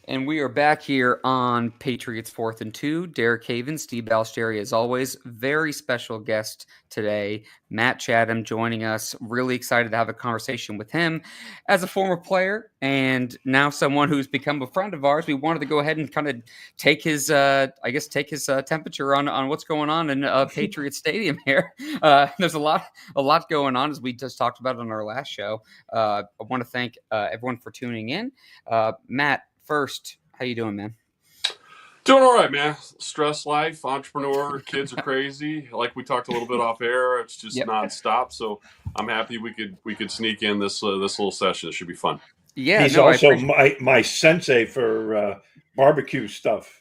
And we are back here on Patriots 4th and 2. Derek Haven, Steve Balestrieri, as always. Very special guest today, Matt Chatham, joining us. Really excited to have a conversation with him as a former player and now someone who's become a friend of ours. We wanted to go ahead and kind of take his, temperature on what's going on in Patriots Stadium here. There's a lot going on, as we just talked about on our last show. I want to thank everyone for tuning in. Matt, first, how you doing, man? Doing all right, man. Stress life, entrepreneur, kids are crazy. Like we talked a little bit off air, it's just Yep. nonstop. So I'm happy we could sneak in this little session. It should be fun. Yeah, He's no, I also appreciate my sensei for barbecue stuff.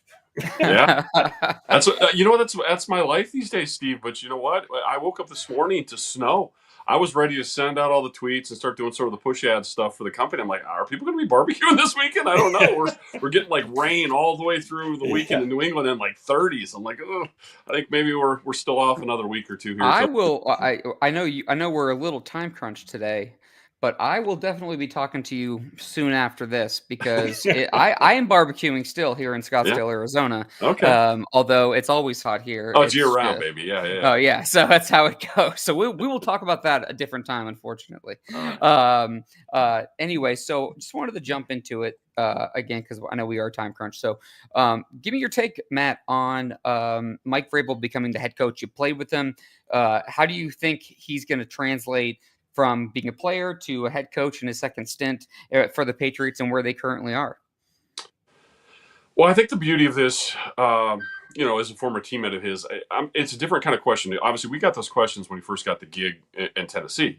Yeah, it. that's my life these days, Steve. But you know what? I woke up this morning to snow. I was ready to send out all the tweets and start doing sort of the push ad stuff for the company. I'm like, are people going to be barbecuing this weekend? I don't know. We're getting like rain all the way through the weekend in New England in like 30s. I'm like, oh, I think maybe we're still off another week or two here. I So will. I know you. I know we're a little time crunch today, but I will definitely be talking to you soon after this because I am barbecuing still here in yeah, Scottsdale, Arizona. okay. Although it's always hot here. Oh, it's year It's round, baby. Yeah, yeah, yeah. Oh yeah, so that's how it goes. So we will talk about that a different time, unfortunately. All right. Anyway, so just wanted to jump into it again because I know we are time crunch. So give me your take, Matt, on Mike Vrabel becoming the head coach. You played with him. How do you think he's going to translate from being a player to a head coach in his second stint for the Patriots and where they currently are? Well, I think the beauty of this, as a former teammate of his, it's a different kind of question. Obviously, we got those questions when he first got the gig in Tennessee.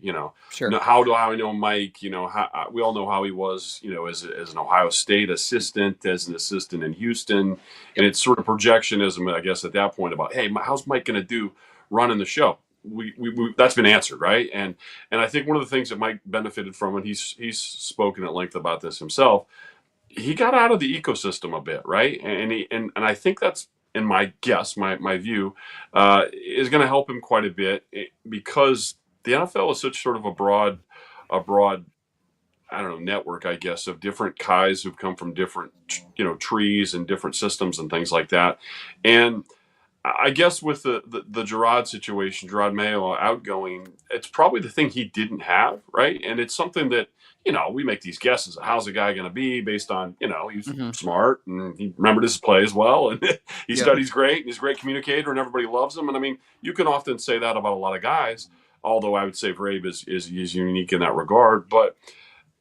Sure. How do I know Mike? We all know how he was, as an Ohio State assistant, as an assistant in Houston. And it's sort of projectionism, I guess, at that point about, hey, how's Mike going to do running the show? We that's been answered, right? And I think one of the things that Mike benefited from, and he's spoken at length about this himself, he got out of the ecosystem a bit, right? And I think that's, in my guess, my view, is going to help him quite a bit because the NFL is such sort of a broad, I don't know, network, I guess, of different guys who've come from different, trees and different systems and things like that. And I guess with the Gerard situation, Gerard Mayo outgoing, it's probably the thing he didn't have, right? And it's something that, we make these guesses. How's the guy going to be based on, he's Mm-hmm. smart and he remembered his plays well and he Yep. studies great and he's a great communicator and everybody loves him. And I mean, you can often say that about a lot of guys, although I would say Vrabe is unique in that regard. But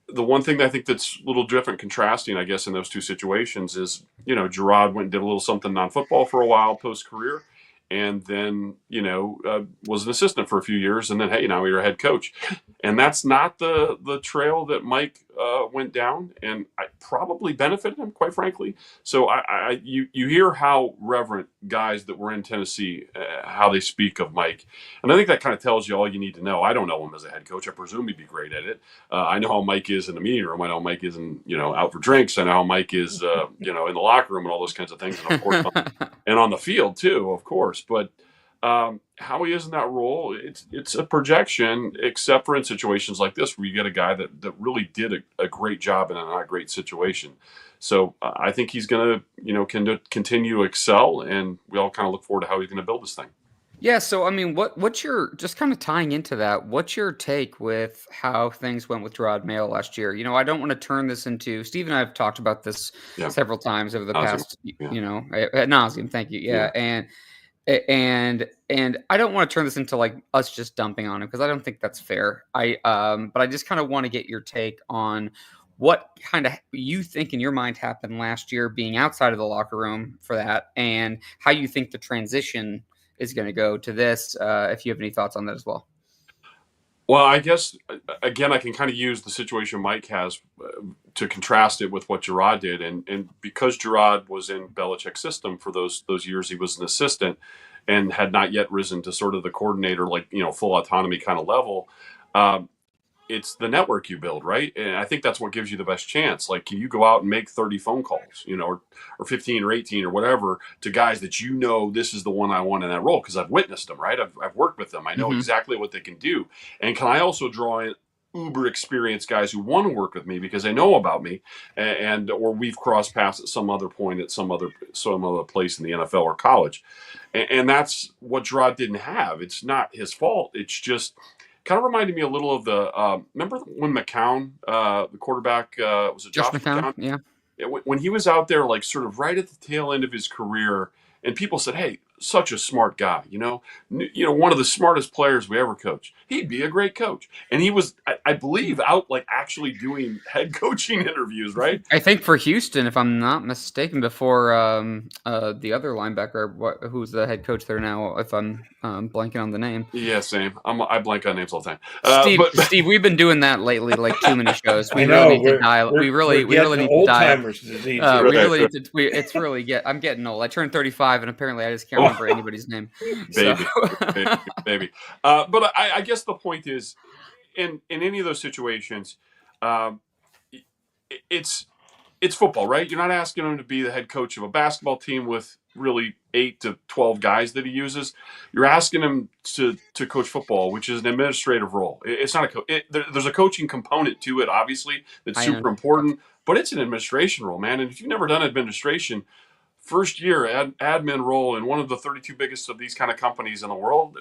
the one thing that I think that's a little different, contrasting, I guess, in those two situations is, Gerard went and did a little something non-football for a while post-career, and then, was an assistant for a few years, and then, hey, now you're a head coach. And that's not the trail that Mike went down, and I probably benefited him, quite frankly. So you hear how reverent guys that were in Tennessee, how they speak of Mike. And I think that kind of tells you all you need to know. I don't know him as a head coach. I presume he'd be great at it. I know how Mike is in the meeting room. I know Mike is out for drinks. I know how Mike is, in the locker room and all those kinds of things. And of course, and on the field too, of course. But how he is in that role, it's a projection, except for in situations like this where you get a guy that really did a great job in a not great situation. So I think he's going to, continue to excel, and we all kind of look forward to how he's going to build this thing. Yeah, so I mean, what's your, just kind of tying into that? What's your take with how things went with Gerard Mayo last year? I don't want to turn this into, Steve and I have talked about this Yeah, several times over the awesome. past, Yeah, ad nauseum. Thank you. Yeah, yeah. and I don't want to turn this into like us just dumping on him because I don't think that's fair. But I just kind of want to get your take on what kind of you think in your mind happened last year, being outside of the locker room for that, and how you think the transition is going to go to this. If you have any thoughts on that as well. Well, I guess again, I can kind of use the situation Mike has to contrast it with what Gerard did, and because Gerard was in Belichick's system for those years, he was an assistant and had not yet risen to sort of the coordinator, like full autonomy kind of level. Um, it's the network you build, right? And I think that's what gives you the best chance. Like, can you go out and make 30 phone calls, or 15 or 18 or whatever to guys that this is the one I want in that role because I've witnessed them, right? I've worked with them. I know Mm-hmm. exactly what they can do. And can I also draw in uber experienced guys who want to work with me because they know about me, and or we've crossed paths at some other point at some other place in the NFL or college, and that's what Gerard didn't have. It's not his fault. It's just kind of reminded me a little of the remember when McCown, the quarterback, was it Josh Josh McCown, McCown? yeah. When he was out there, like sort of right at the tail end of his career, and people said, "Hey, such a smart guy, one of the smartest players we ever coached. He'd be a great coach." And he was, I believe, out like actually doing head coaching interviews, right? I think for Houston, if I'm not mistaken, before the other linebacker, who's the head coach there now, if I'm blanking on the name. Yeah, same. I blank on names all the time. Steve, we've been doing that lately, like too many shows. We I really know, need to dial. We really need to old dial. timers disease. We here. really need to. It's really I'm getting old. I turned 35, and apparently I just can't remember anybody's name. Baby, So. baby. But I guess the point is, in any of those situations, um, it's football, right? You're not asking him to be the head coach of a basketball team with really 8 to 12 guys that he uses. You're asking him to coach football, which is an administrative role. It's not there's a coaching component to it, obviously, that's super important, but it's an administration role, man. And if you've never done administration, first year admin role in one of the 32 biggest of these kind of companies in the world,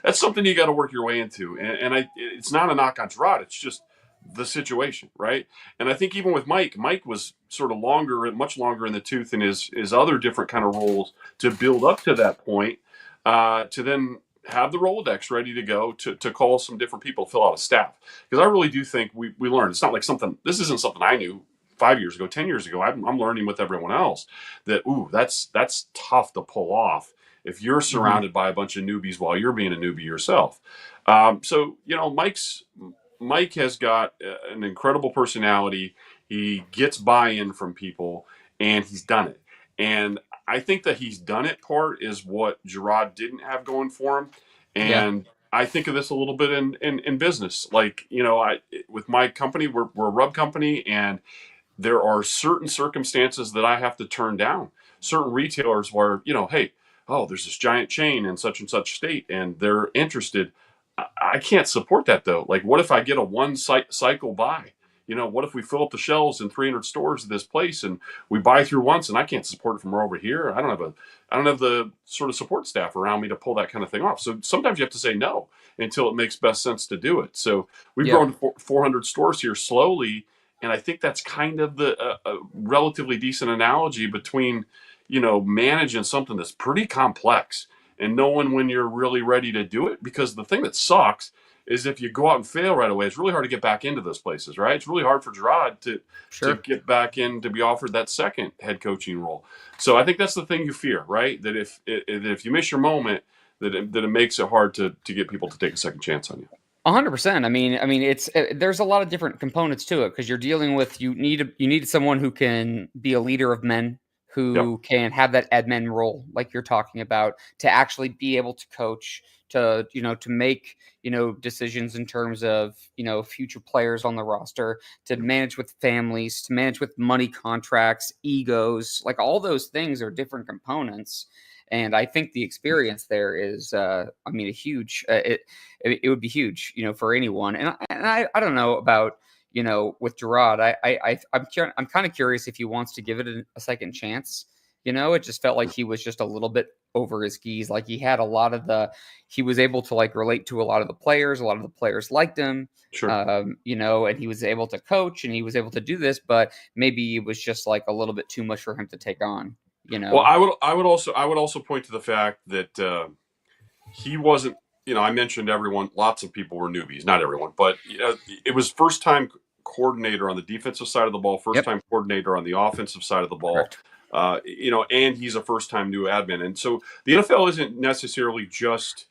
that's something you got to work your way into. And it's not a knock on Gerard. It's just the situation, right? And I think even with Mike was sort of much longer in the tooth in his other different kind of roles to build up to that point, to then have the Rolodex ready to go to call some different people, fill out a staff. Because I really do think we learned. It's not like this isn't something I knew 5 years ago, 10 years ago. I'm learning with everyone else that, that's tough to pull off if you're surrounded by a bunch of newbies while you're being a newbie yourself. So, Mike has got an incredible personality. He gets buy-in from people, and he's done it. And I think that he's done it part is what Gerard didn't have going for him. And I think of this a little bit in business. Like, with my company, we're a rub company, and there are certain circumstances that I have to turn down. Certain retailers where, hey, there's this giant chain in such and such state and they're interested. I can't support that though. Like, what if I get a one cycle buy? What if we fill up the shelves in 300 stores at this place and we buy through once and I can't support it from over here? I don't have the sort of support staff around me to pull that kind of thing off. So sometimes you have to say no until it makes best sense to do it. So we've grown to 400 stores here slowly. And I think that's kind of the relatively decent analogy between, managing something that's pretty complex and knowing when you're really ready to do it. Because the thing that sucks is if you go out and fail right away, it's really hard to get back into those places, right? It's really hard for Gerard to get back in, to be offered that second head coaching role. So I think that's the thing you fear, right? That if you miss your moment, that it makes it hard to get people to take a second chance on you. 100%. I mean, there's a lot of different components to it because you're dealing with you need someone who can be a leader of men, who can have that admin role like you're talking about, to actually be able to coach, to make decisions in terms of future players on the roster, to manage with families, to manage with money contracts, egos, like all those things are different components. And I think the experience there is, a huge. It would be huge, for anyone. And I don't know about, with Gerard. I'm kind of curious if he wants to give it a second chance. It just felt like he was just a little bit over his skis. Like he had he was able to like relate to a lot of the players. A lot of the players liked him. Sure. And he was able to coach and he was able to do this, but maybe it was just like a little bit too much for him to take on. Well, I would also point to the fact that he wasn't. I mentioned lots of people were newbies, not everyone, but it was first time coordinator on the defensive side of the ball, first time coordinator on the offensive side of the ball. And he's a first time new admin, and so the NFL isn't necessarily just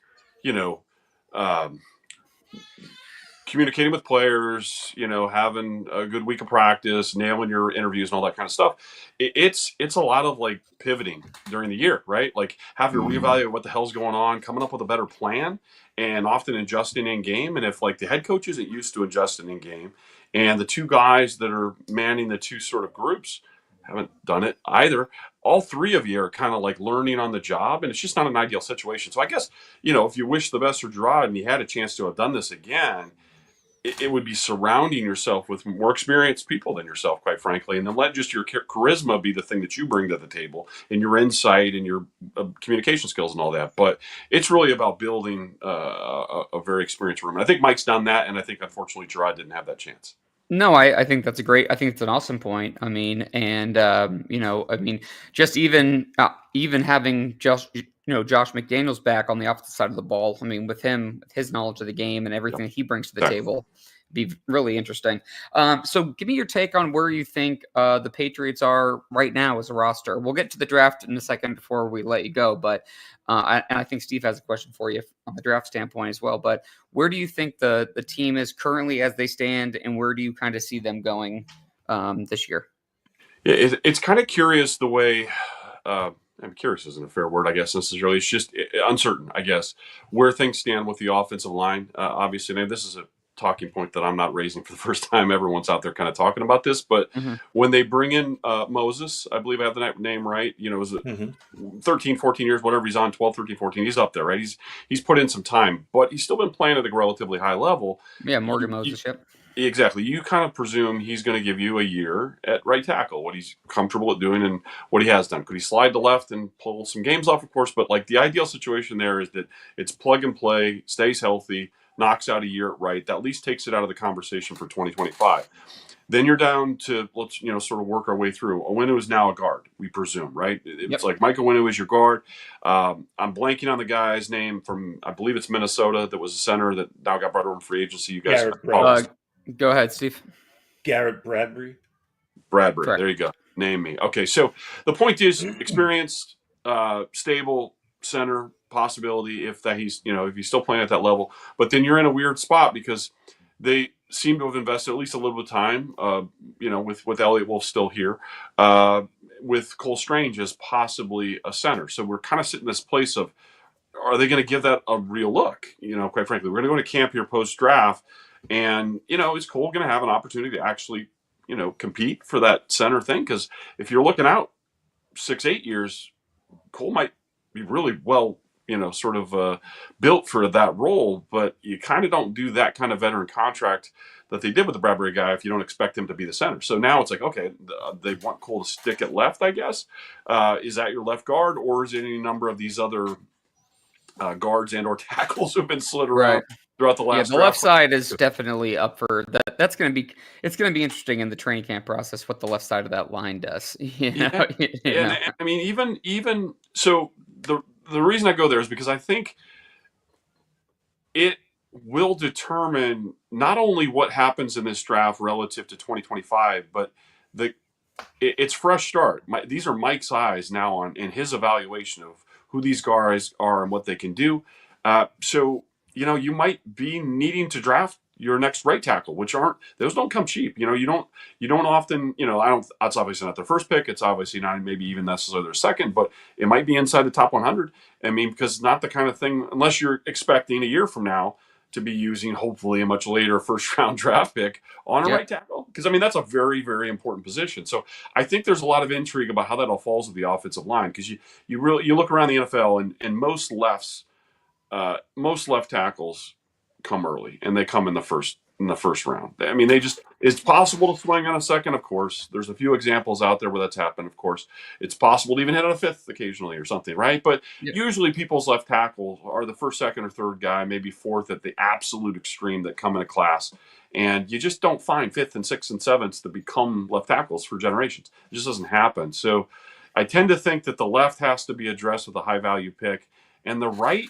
communicating with players, having a good week of practice, nailing your interviews and all that kind of stuff. It's a lot of like pivoting during the year, right? Like having to reevaluate what the hell's going on, coming up with a better plan, and often adjusting in game. And if like the head coach isn't used to adjusting in game, and the two guys that are manning the two sort of groups haven't done it either, all three of you are kind of like learning on the job, and it's just not an ideal situation. So I guess, if you wish the best for Gerard and he had a chance to have done this again, it would be surrounding yourself with more experienced people than yourself, quite frankly, and then let just your charisma be the thing that you bring to the table, and your insight and your communication skills and all that. But it's really about building a very experienced room. And I think Mike's done that, and I think unfortunately Gerard didn't have that chance. No, I think that's a great. I think it's an awesome point. I mean, and just even having Josh McDaniels back on the opposite side of the ball. I mean, with him, with his knowledge of the game and Yep. everything he brings to the Exactly. table, be really interesting. So, give me your take on where you think the Patriots are right now as a roster. We'll get to the draft in a second before we let you go, but I think Steve has a question for you on the draft standpoint as well. But where do you think the team is currently as they stand, and where do you kind of see them going this year? Yeah, it's kind of curious the way. I'm curious isn't a fair word, I guess, necessarily. It's just uncertain, I guess, where things stand with the offensive line. Obviously, and this is a talking point that I'm not raising for the first time. Everyone's out there kind of talking about this. But Mm-hmm. when they bring in Moses, I believe I have the name right, is it 13, 14 years, whatever he's on, 12, 13, 14, he's up there, right? He's put in some time, but he's still been playing at a relatively high level. Yeah, Morgan Moses. Yep. Exactly. You kind of presume he's going to give you a year at right tackle, what he's comfortable at doing and what he has done. Could he slide to left and pull some games off, of course? But like the ideal situation there is that it's plug and play, stays healthy, knocks out a year at right. That at least takes it out of the conversation for 2025. Then you're down to let's sort of work our way through. Owenu is now a guard, we presume, right? It's like Mike Owenu is your guard. I'm blanking on the guy's name from I believe it's Minnesota that was a center that now got brought over in free agency. You guys go ahead, Steve. Garrett Bradbury. Bradbury. There you go. Name me. Okay, so the point is experienced, stable center possibility if he's still playing at that level. But then you're in a weird spot because they seem to have invested at least a little bit of time, with Elliott Wolf still here, with Cole Strange as possibly a center. So we're kind of sitting in this place of, are they going to give that a real look? Quite frankly, we're going to go to camp here post draft, and is Cole going to have an opportunity to actually, compete for that center thing? Because if you're looking out 6-8 years, Cole might be really well, sort of built for that role, but you kind of don't do that kind of veteran contract that they did with the Bradbury guy if you don't expect him to be the center. So now it's like, okay, they want Cole to stick at left, I guess. Is that your left guard, or is it any number of these other guards and or tackles who've been slid around throughout the last? Yeah, the left side is definitely up for that. It's going to be interesting in the training camp process what the left side of that line does. And I mean, even so, the reason I go there is because I think it will determine not only what happens in this draft relative to 2025, but it's fresh start. These are Mike's eyes now in his evaluation of who these guys are and what they can do. So you might be needing to draft your next right tackle, which those don't come cheap. You don't often. That's obviously not their first pick. It's obviously not maybe even necessarily their second, but it might be inside the top 100. I mean, because it's not the kind of thing unless you're expecting a year from now to be using hopefully a much later first round draft pick on a right tackle. Because I mean, that's a very, very important position. So I think there's a lot of intrigue about how that all falls with the offensive line. Because you look around the NFL and most left tackles come early and they come in the first round. I mean, it's possible to swing on a second, of course. There's a few examples out there where that's happened, of course. It's possible to even hit on a fifth occasionally or something, right? But usually people's left tackles are the first, second, or third guy, maybe fourth at the absolute extreme that come in a class. And you just don't find fifth and sixth and sevenths to become left tackles for generations. It just doesn't happen. So I tend to think that the left has to be addressed with a high value pick, and the right,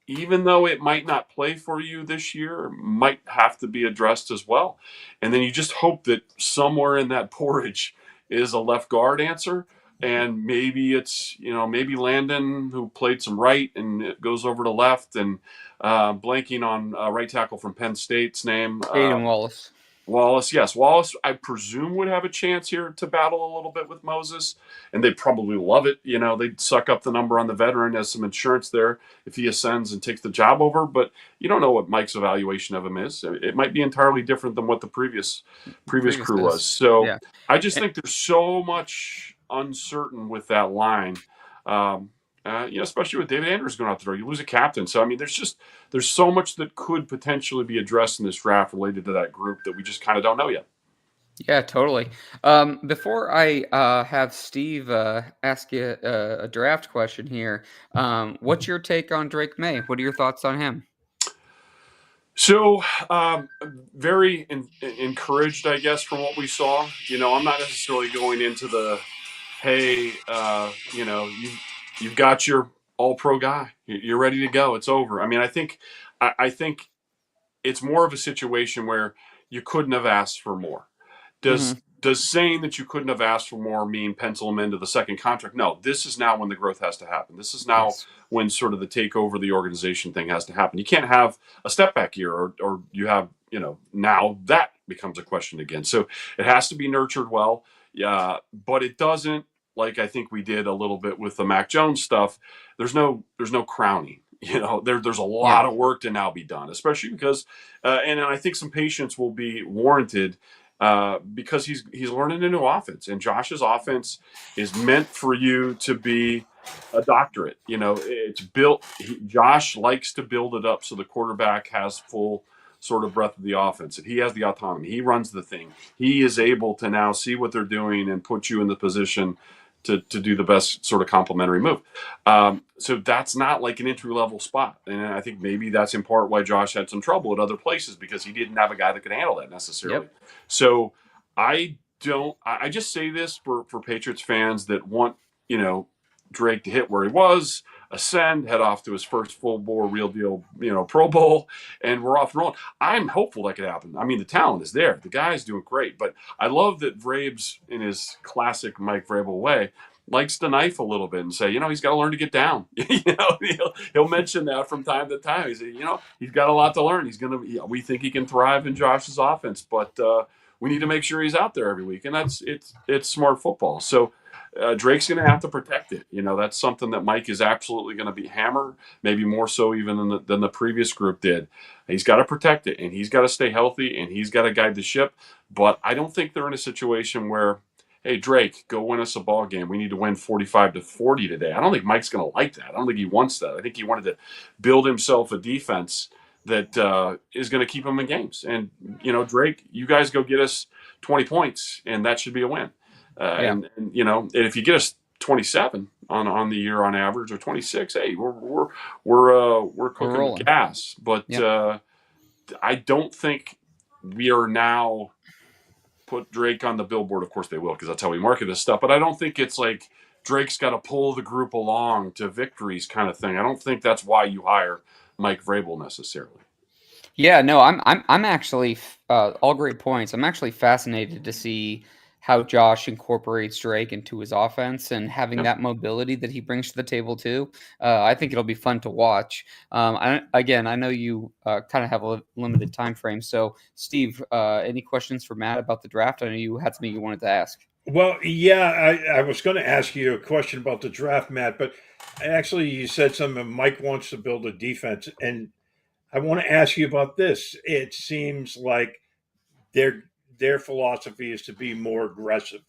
even though it might not play for you this year, might have to be addressed as well. And then you just hope that somewhere in that porridge is a left guard answer. And maybe it's, maybe Landon, who played some right and it goes over to left, and blanking on right tackle from Penn State's name. Aiden Wallace. Yes. Wallace, I presume, would have a chance here to battle a little bit with Moses, and they'd probably love it. They'd suck up the number on the veteran as some insurance there if he ascends and takes the job over. But you don't know what Mike's evaluation of him is. It might be entirely different than what the previous crew was. So I just think there's so much uncertain with that line. especially with David Andrews going out the door. You lose a captain. So, I mean, there's so much that could potentially be addressed in this draft related to that group that we just kind of don't know yet. Yeah, totally. Before I have Steve ask you a draft question here, what's your take on Drake May? What are your thoughts on him? So, very encouraged, I guess, from what we saw. I'm not necessarily going into the, hey, you've got your all pro guy. You're ready to go. It's over. I mean, I think it's more of a situation where you couldn't have asked for more. Does Hmm. does saying that you couldn't have asked for more mean pencil him into the second contract? No, this is now when the growth has to happen. This is now Yes. when sort of the take over the organization thing has to happen. You can't have a step back year, or you have, now that becomes a question again. So it has to be nurtured well. Yeah, but it doesn't, like I think we did a little bit with the Mac Jones stuff. There's no crowning. There's a Yeah. lot of work to now be done, especially because, and I think some patience will be warranted, because he's learning a new offense, and Josh's offense is meant for you to be a doctorate. It's built. Josh likes to build it up so the quarterback has full sort of breadth of the offense, and he has the autonomy. He runs the thing. He is able to now see what they're doing and put you in the position to do the best sort of complementary move. So that's not like an entry level spot, and I think maybe that's in part why Josh had some trouble at other places, because he didn't have a guy that could handle that necessarily. Yep. So I don't. I just say this for Patriots fans that want, Drake to hit where he was, ascend, head off to his first full bore, real deal, Pro Bowl, and we're off and rolling. I'm hopeful that could happen. I mean, the talent is there. The guy's doing great, but I love that Vrabes, in his classic Mike Vrabel way, likes to knife a little bit and say, he's got to learn to get down. He'll mention that from time to time. He's got a lot to learn. We think he can thrive in Josh's offense, but we need to make sure he's out there every week, and it's smart football. So Drake's going to have to protect it. That's something that Mike is absolutely going to be hammer, maybe more so even than the previous group did. He's got to protect it, and he's got to stay healthy, and he's got to guide the ship. But I don't think they're in a situation where, hey, Drake, go win us a ball game. We need to win 45-40 today. I don't think Mike's going to like that. I don't think he wants that. I think he wanted to build himself a defense that is going to keep him in games. And, Drake, you guys go get us 20 points, and that should be a win. Yeah. And if you get us 27 on the year on average, or 26, hey, we're cooking with rolling. gas. But Yep. I don't think we are now put Drake on the billboard. Of course they will, because that's how we market this stuff. But I don't think it's like Drake's got to pull the group along to victories kind of thing. I don't think that's why you hire Mike Vrabel necessarily. Yeah, no, I'm actually all great points. I'm actually fascinated to see how Josh incorporates Drake into his offense and having Yep. that mobility that he brings to the table too. I think it'll be fun to watch. I know you kind of have a limited time frame. So, Steve, any questions for Matt about the draft? I know you had something you wanted to ask. Well, yeah, I was going to ask you a question about the draft, Matt, but actually, you said something. Mike wants to build a defense, and I want to ask you about this. It seems like their their philosophy is to be more aggressive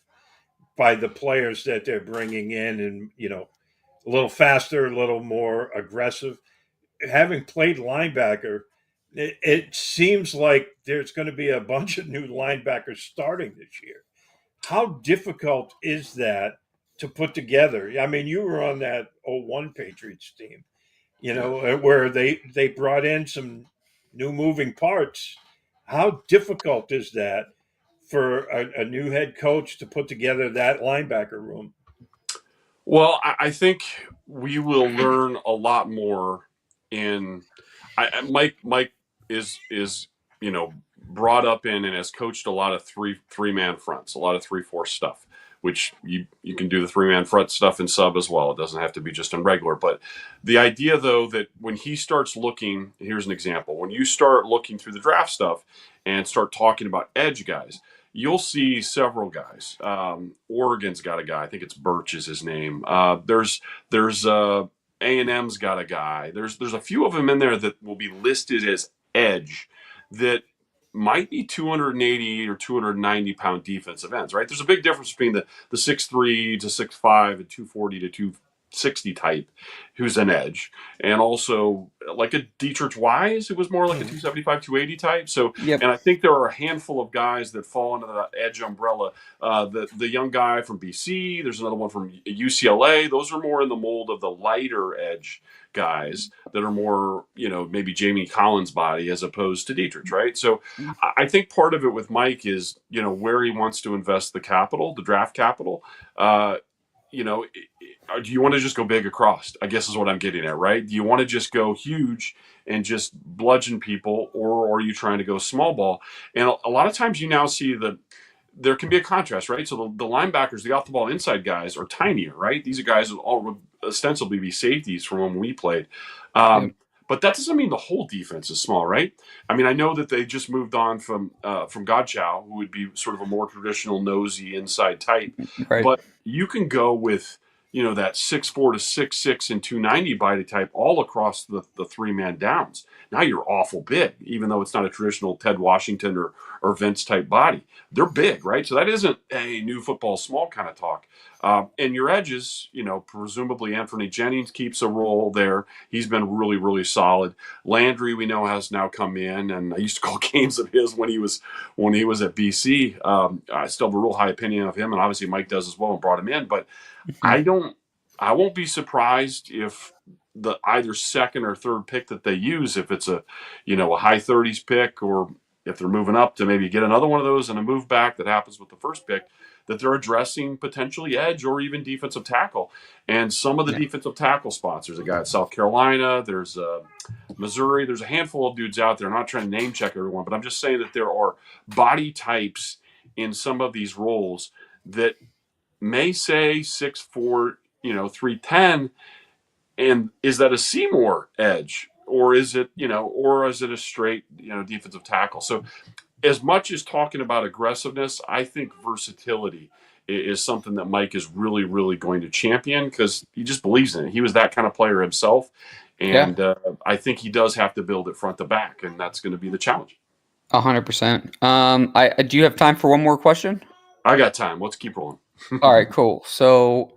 by the players that they're bringing in, and a little faster, a little more aggressive. Having played linebacker, it seems like there's going to be a bunch of new linebackers starting this year. How difficult is that to put together? I mean, you were on that '01 Patriots team, Yeah. where they brought in some new moving parts. How difficult is that for a new head coach to put together that linebacker room? Well, I think we will learn a lot more in. Mike is brought up in and has coached a lot of three man fronts, a lot of 3-4 stuff, which you can do the 3-man front stuff in sub as well. It doesn't have to be just in regular. But the idea, though, that when he starts looking, here's an example: when you start looking through the draft stuff and start talking about edge guys, you'll see several guys. Oregon's got a guy. I think it's Birch is his name. There's A&M's got a guy. There's a few of them in there that will be listed as edge that might be 280 or 290 pound defensive ends. Right? There's a big difference between the 6'3" to 6'5" and 240 to 60 type who's an edge, and also like a Dietrich Wise who was more like a 275, 280 type. So, Yep. and I think there are a handful of guys that fall into that edge umbrella. The young guy from BC, there's another one from UCLA. Those are more in the mold of the lighter edge guys that are more, maybe Jamie Collins' body as opposed to Dietrich, right? So I think part of it with Mike is, where he wants to invest the capital, the draft capital. Uh, do you want to just go big across? I guess is what I'm getting at, right? Do you want to just go huge and just bludgeon people, or are you trying to go small ball? And a lot of times you now see that there can be a contrast, right? So the linebackers, the off the ball inside guys are tinier, right? These are guys that all ostensibly be safeties from when we played. Yep. But that doesn't mean the whole defense is small, right? I mean, I know that they just moved on from Godchow, who would be sort of a more traditional nosy inside type, Right. but you can go with that 6'4" to 6'6" and 290 body type all across the 3-man downs. Now you're awful big, even though it's not a traditional Ted Washington or Vince type body. They're big, right? So that isn't a new football small kind of talk. And your edges, presumably Anthony Jennings keeps a role there. He's been really, really solid. Landry, we know, has now come in, and I used to call games of his when he was at BC. I still have a real high opinion of him, and obviously Mike does as well and brought him in. But I won't be surprised if the either second or third pick that they use, if it's a high 30s pick, or if they're moving up to maybe get another one of those and a move back that happens with the first pick, that they're addressing potentially edge or even defensive tackle. And some of the defensive tackle spots, there's a guy at South Carolina, there's Missouri, there's a handful of dudes out there. I'm not trying to name check everyone, but I'm just saying that there are body types in some of these roles that may say 6'4", 310, and is that a Seymour edge, or is it a straight defensive tackle? So as much as talking about aggressiveness, I think versatility is something that Mike is really, really going to champion, because he just believes in it. He was that kind of player himself, and I think he does have to build it front to back, and that's going to be the challenge. 100%. Do you have time for one more question? I got time. Let's keep rolling. All right, cool. So,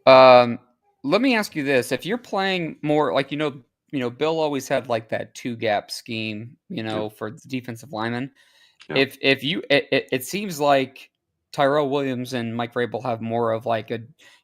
let me ask you this: if you're playing more, like Bill always had like that 2-gap scheme, for the defensive linemen. Yeah. If you, it seems like Tyrell Williams and Mike Vrabel have more of like a,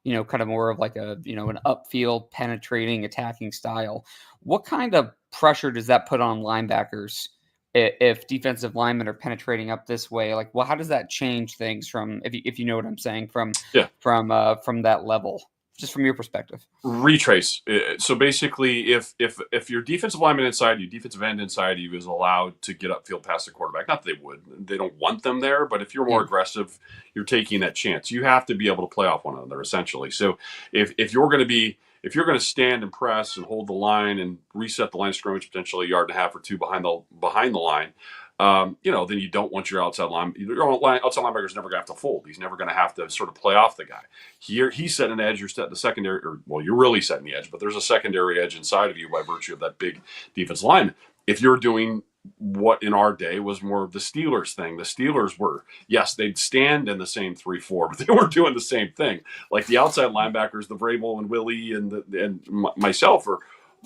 kind of more of like a, an upfield penetrating attacking style. What kind of pressure does that put on linebackers if defensive linemen are penetrating up this way? Like, well, how does that change things from, if you know what I'm saying, from that level, just from your perspective? Retrace. So basically, if your defensive lineman inside you, defensive end inside you, is allowed to get upfield past the quarterback, not that they don't want them there, but if you're more aggressive, you're taking that chance. You have to be able to play off one another, essentially. So if you're going to stand and press and hold the line and reset the line of scrimmage potentially a yard and a half or two behind the line, then you don't want your outside linebacker is never going to have to fold. He's never going to have to sort of play off the guy. Here, he's setting an edge. You're setting the secondary, you're really setting the edge, but there's a secondary edge inside of you by virtue of that big defense lineman. If you're doing what in our day was more of the Steelers thing, the Steelers were, yes, they'd stand in the same 3-4, but they weren't doing the same thing. Like the outside linebackers, the Vrabel and Willie and myself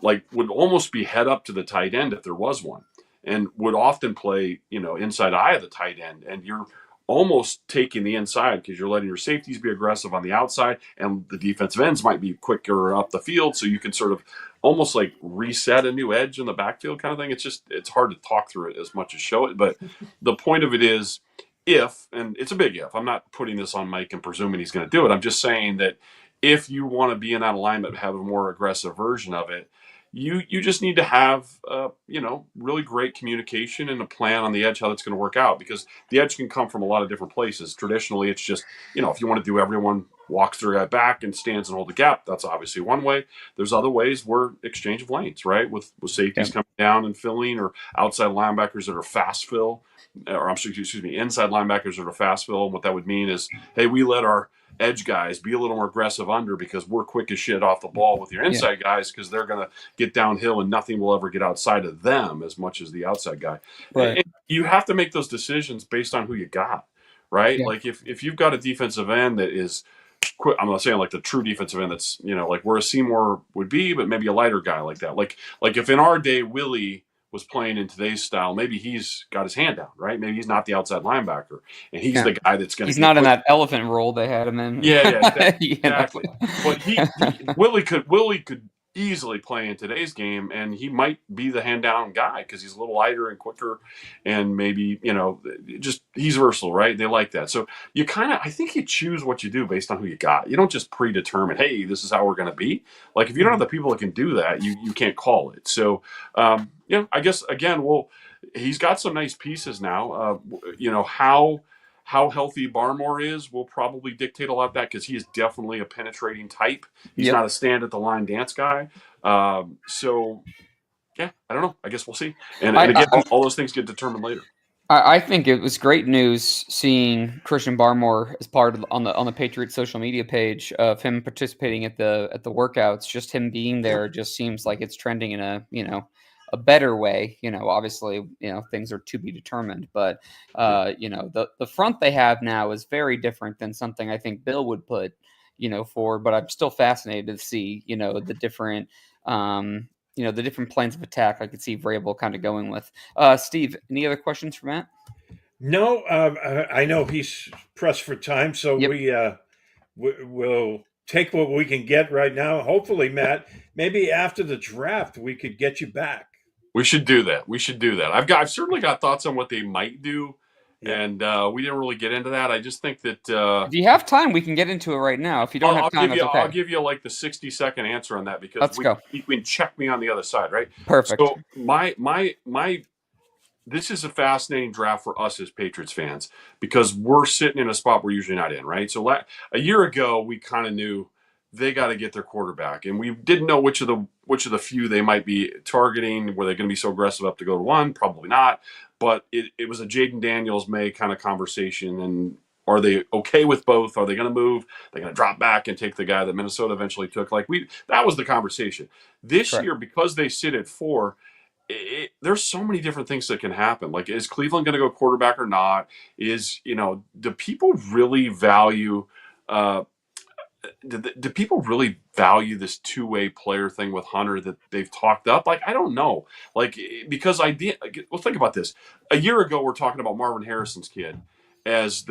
would almost be head up to the tight end if there was one, and would often play, inside eye of the tight end. And you're almost taking the inside because you're letting your safeties be aggressive on the outside, and the defensive ends might be quicker up the field. So you can sort of almost like reset a new edge in the backfield kind of thing. It's hard to talk through it as much as show it. But the point of it is, and it's a big if, I'm not putting this on Mike and presuming he's going to do it. I'm just saying that if you want to be in that alignment, have a more aggressive version of it, you just need to have really great communication and a plan on the edge how that's going to work out, because the edge can come from a lot of different places. Traditionally, it's just if you want to do everyone walks through that back and stands and hold the gap, that's obviously one way. There's other ways where exchange of lanes, right, with safeties coming down and filling, or outside linebackers that are fast fill, or inside linebackers that are fast fill. And what that would mean is, hey, we let our edge guys be a little more aggressive under, because we're quick as shit off the ball with your inside guys, because they're going to get downhill and nothing will ever get outside of them as much as the outside guy. Right. And you have to make those decisions based on who you got, right? Yeah. Like if you've got a defensive end that is I'm not saying like the true defensive end that's, like where a Seymour would be, but maybe a lighter guy like that. Like if in our day Willie was playing in today's style, maybe he's got his hand down, right? Maybe he's not the outside linebacker, and he's the guy that's going to He's get not in quick. that elephant role they had him in. Yeah, You know? exactly. But Willie could easily play in today's game, and he might be the hand down guy because he's a little lighter and quicker, and maybe just he's versatile, right? They like that. So I think you choose what you do based on who you got. You don't just predetermine, hey, this is how we're going to be. Like if you don't have the people that can do that, you can't call it. So I guess again, he's got some nice pieces now. How healthy Barmore is will probably dictate a lot of that because he is definitely a penetrating type. He's not a stand at the line dance guy. So, yeah, I don't know. I guess we'll see. And again, all those things get determined later. I think it was great news seeing Christian Barmore as part of on the Patriots social media page of him participating at the workouts. Just him being there just seems like it's trending in a better way. Obviously, things are to be determined, but the front they have now is very different than something I think Bill would put forward. But I'm still fascinated to see the different the different planes of attack I could see Vrabel kind of going with. Steve, any other questions for Matt? No, I know he's pressed for time, so we'll take what we can get right now. Hopefully, Matt, maybe after the draft, we could get you back. We should do that. I've certainly got thoughts on what they might do. Yeah. And we didn't really get into that. I just think that if you have time, we can get into it right now. If you don't have time, that's okay. I'll give you like the 60-second answer on that because you can check me on the other side, right? Perfect. So this is a fascinating draft for us as Patriots fans because we're sitting in a spot we're usually not in, right? So a year ago, we kind of knew they got to get their quarterback, and we didn't know which of the few they might be targeting. Were they going to be so aggressive up to go to one? Probably not. But it was a Jaden Daniels May kind of conversation, and are they okay with both? Are they going to move? They're going to drop back and take the guy that Minnesota eventually took. That was the conversation. This year, because they sit at 4, there's so many different things that can happen. Like, is Cleveland going to go quarterback or not? Do people really value? Do people really value this two-way player thing with Hunter that they've talked up? Like, I don't know. Like, because well, think about this. A year ago, we're talking about Marvin Harrison's kid as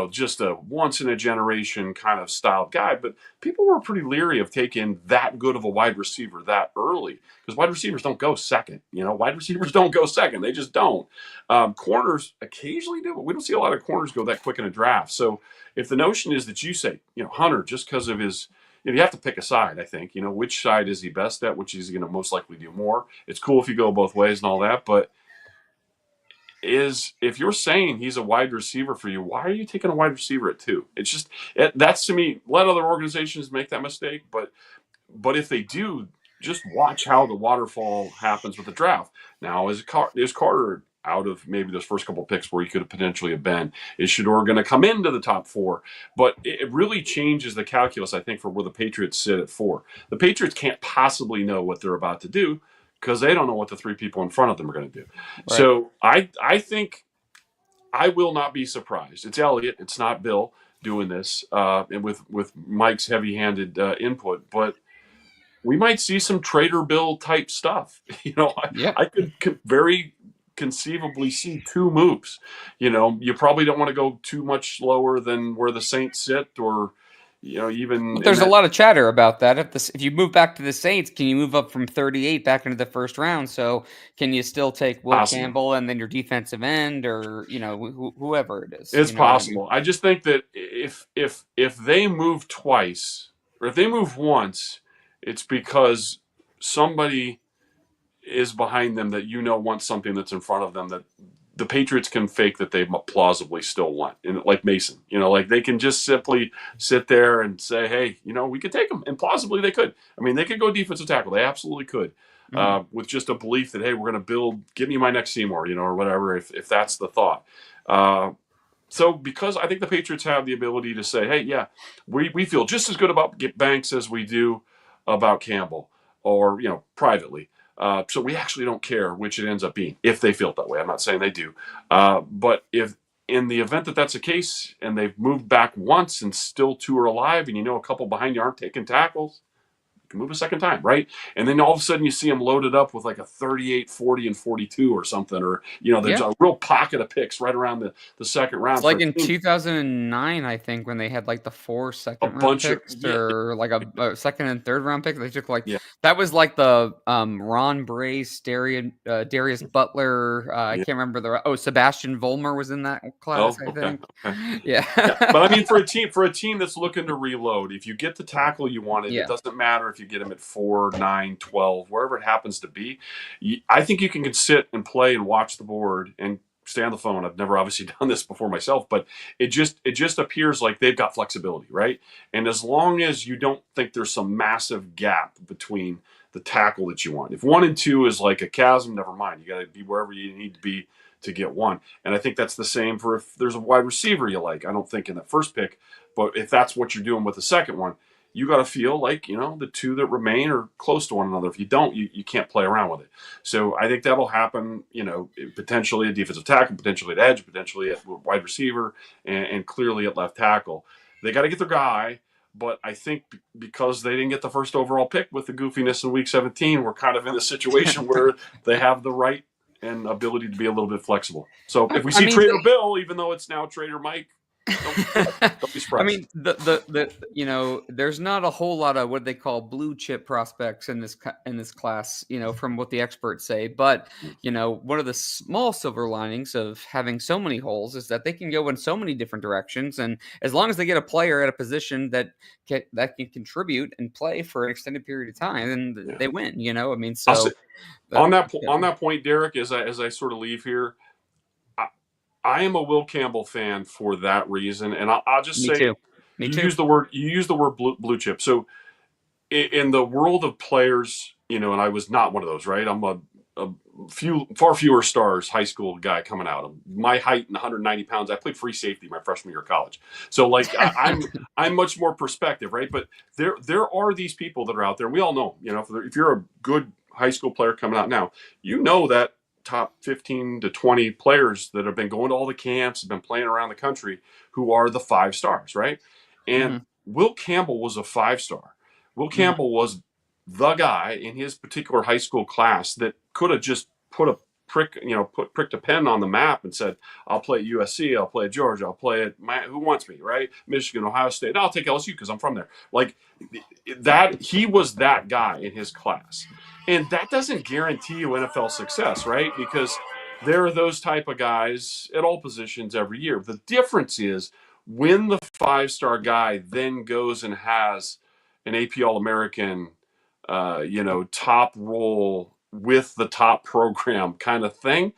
just a once-in-a-generation kind of styled guy. But people were pretty leery of taking that good of a wide receiver that early because wide receivers don't go second. Wide receivers don't go second. They just don't. Corners occasionally do, but we don't see a lot of corners go that quick in a draft. So if the notion is that you say, Hunter, just because of his you have to pick a side, I think. Which side is he best at, which is he going to most likely do more. It's cool if you go both ways and all that, but if you're saying he's a wide receiver for you, why are you taking a wide receiver at 2? It's just that's to me. Let other organizations make that mistake, but if they do, just watch how the waterfall happens with the draft. Now, is Carter out of maybe those first couple picks where he could have potentially have been? Is Shador going to come into the top 4? But it really changes the calculus, I think, for where the Patriots sit at 4. The Patriots can't possibly know what they're about to do because they don't know what the 3 people in front of them are going to do. Right. So I think I will not be surprised. It's Elliott. It's not Bill doing this and with Mike's heavy-handed input. But we might see some Trader Bill type stuff. I could very conceivably see 2 moves. You probably don't want to go too much lower than where the Saints sit or even. But there's a lot of chatter about that. If you move back to the Saints, can you move up from 38 back into the first round? So can you still take Will Campbell and then your defensive end or whoever it is? It's possible. I just think that if they move twice or if they move once, it's because somebody is behind them that wants something that's in front of them that the Patriots can fake that they plausibly still want. And like Mason, they can just simply sit there and say, hey, we could take them. And plausibly they could. I mean, they could go defensive tackle. They absolutely could. With just a belief that, hey, we're going to give me my next Seymour, or whatever, if that's the thought. So because I think the Patriots have the ability to say, hey, yeah, we feel just as good about Banks as we do about Campbell or, privately. So we actually don't care which it ends up being if they feel that way. I'm not saying they do. But if in the event that that's the case, and they've moved back once and still two are alive, and a couple behind you aren't taking tackles, you can move a second time, right? And then all of a sudden you see them loaded up with like a 38, 40, and 42 or something, or there's Yeah. a real pocket of picks right around the second It's round for like a in team. 2009, I think, when they had like the 4 A second round bunch of picks or like a second and third round pick. They took like yeah, that was like the Ron Brace, Darius Butler. I yeah. can't remember Sebastian Vollmer was in that class, Oh, I okay, think. okay. Yeah. Yeah, but I mean, for a team that's looking to reload, if you get the tackle you wanted, it Yeah. doesn't matter if you get him at 4, 9, 12, wherever it happens to be. I think you can sit and play and watch the board and stay on the phone. I've never obviously done this before myself, but it just appears like they've got flexibility, right? And as long as you don't think there's some massive gap between the tackle that you want, if 1 and 2 is like a chasm, never mind. You got to be wherever you need to be to get 1. And I think that's the same for if there's a wide receiver you like. I don't think in the first pick, but if that's what you're doing with the second one, you got to feel like, the 2 that remain are close to one another. If you don't, you can't play around with it. So I think that'll happen, potentially at defensive tackle, potentially at edge, potentially at wide receiver, and clearly at left tackle. They got to get their guy. But I think because they didn't get the first overall pick with the goofiness in week 17, we're kind of in a situation where they have the right and ability to be a little bit flexible. So if we I see mean, Trader Bill, even though it's now Trader Mike, don't be I surprised. mean, there's not a whole lot of what they call blue chip prospects in this class, from what the experts say. But one of the small silver linings of having so many holes is that they can go in so many different directions, and as long as they get a player at a position that can contribute and play for an extended period of time, then Yeah. they win. I mean, I'll say, so on that point, Derek, as I sort of leave here, I am a Will Campbell fan for that reason, and I'll just me say too, me you too. use the word blue chip. So in the world of players, and I was not one of those, right? I'm a far fewer stars high school guy coming out. My height and 190 pounds. I played free safety my freshman year of college, so like I'm much more perspective, right? But there are these people that are out there. We all know, if you're a good high school player coming out now, that top 15 to 20 players that have been going to all the camps, have been playing around the country, who are the 5 stars, right? And Mhm, Will Campbell was a 5-star. Will mhm. Campbell was the guy in his particular high school class that could have just pricked a pen on the map and said, "I'll play at USC, I'll play at Georgia, I'll play at who wants me, right? Michigan, Ohio State. I'll take LSU because I'm from there." Like that, he was that guy in his class, and that doesn't guarantee you NFL success, right? Because there are those type of guys at all positions every year. The difference is when the 5-star guy then goes and has an AP All American, top role with the top program kind of thing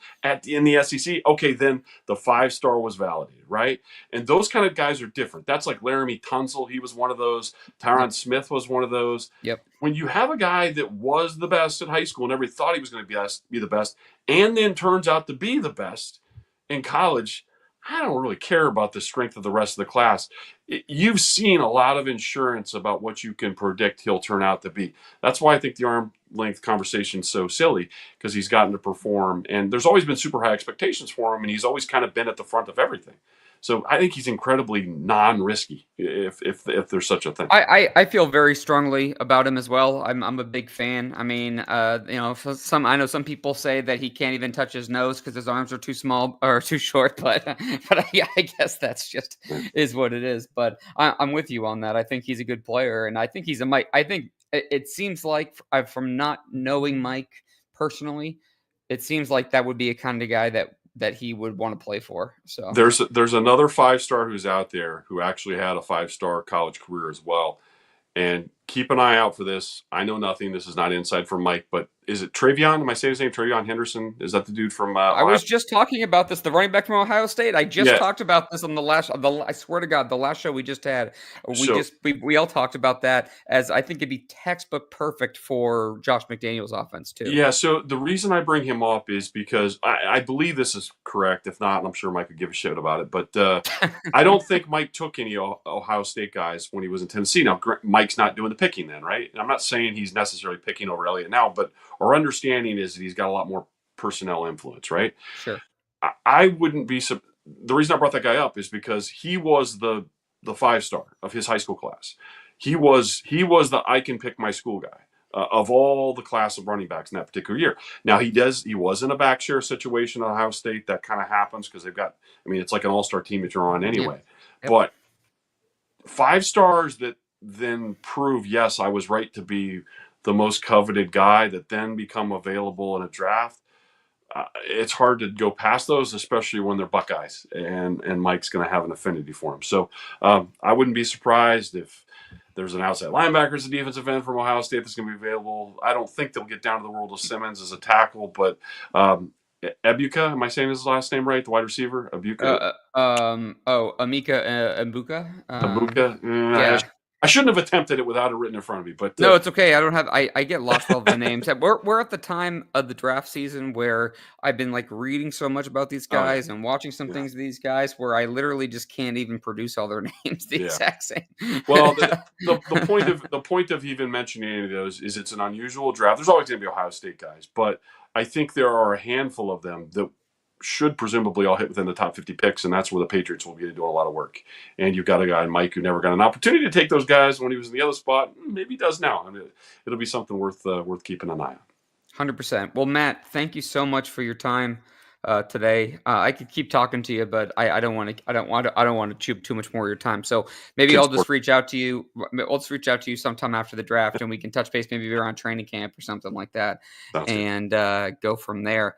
in the SEC. Okay, then the 5-star was validated, right? And those kind of guys are different. That's like Laramie Tunsil. He was one of those. Yep, Tyron Smith was one of those. yep. When you have a guy that was the best at high school and everybody thought he was going to be the best, and then turns out to be the best in college, I don't really care about the strength of the rest of the class. You've seen a lot of insurance about what you can predict he'll turn out to be. That's why I think the arm length conversation is so silly, because he's gotten to perform, and there's always been super high expectations for him, and he's always kind of been at the front of everything. So I think he's incredibly non-risky, if there's such a thing. I feel very strongly about him as well. I'm a big fan. I mean, I know some people say that he can't even touch his nose because his arms are too small or too short, but I guess that's just is what it is. But I'm with you on that. I think he's a good player, and I think he's a Mike. I think it seems like from not knowing Mike personally, it seems like that would be a kind of guy that he would want to play for. So There's another 5-star who's out there who actually had a 5-star college career as well. And keep an eye out for this. I know nothing. This is not inside from Mike, but is it Travion? Am I saying his name? Travion Henderson? Is that the dude from I Ohio? was just talking about this, the running back from Ohio State. I just Yeah. talked about this on I swear to God, the last show we just had. So We all talked about that, as I think it'd be textbook perfect for Josh McDaniels' offense too. yeah, so the reason I bring him up is because I believe this is correct. If not, I'm sure Mike could give a shit about it. But I don't think Mike took any Ohio State guys when he was in Tennessee. Now, Mike's not doing the picking then, right? And I'm not saying he's necessarily picking over Elliott now, but our understanding is that he's got a lot more personnel influence, right? Sure. I wouldn't be the reason I brought that guy up is because he was the 5-star of his high school class. He was the I can pick my school guy. Of all the class of running backs in that particular year. Now he was in a back share situation at Ohio State. That kind of happens because they've got, I mean, it's like an all-star team that you're on anyway. Yep. But 5 stars that then prove, yes, I was right to be the most coveted guy, that then become available in a draft. It's hard to go past those, especially when they're Buckeyes, and Mike's going to have an affinity for them. So I wouldn't be surprised if there's an outside linebacker as a defensive end from Ohio State that's going to be available. I don't think they'll get down to the world of Simmons as a tackle, but Ebuka, am I saying his last name right? The wide receiver, Ebuka. Amika Mbuka. Ebuka. Yeah. I shouldn't have attempted it without it written in front of me, but no, it's okay. I get lost with all the names. We're at the time of the draft season where I've been like reading so much about these guys and watching some things of these guys where I literally just can't even produce all their names the exact same. Well, the point of even mentioning any of those is it's an unusual draft. There's always going to be Ohio State guys, but I think there are a handful of them that should presumably all hit within the top 50 picks, and that's where the Patriots will be doing a lot of work. And you've got a guy, Mike, who never got an opportunity to take those guys when he was in the other spot. Maybe he does now. I mean, it'll be something worth keeping an eye on. 100%. Well, Matt, thank you so much for your time today. I could keep talking to you, but I don't want to chew too much more of your time. So maybe I'll just reach out to you. I'll just reach out to you sometime after the draft, and we can touch base maybe around training camp or something like that, and go from there.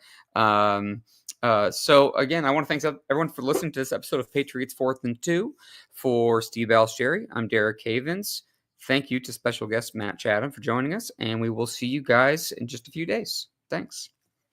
So again, I want to thank everyone for listening to this episode of Patriots 4th and 2. For Steve Balestrieri, I'm Derek Havens. Thank you to special guest Matt Chatham for joining us, and we will see you guys in just a few days. Thanks.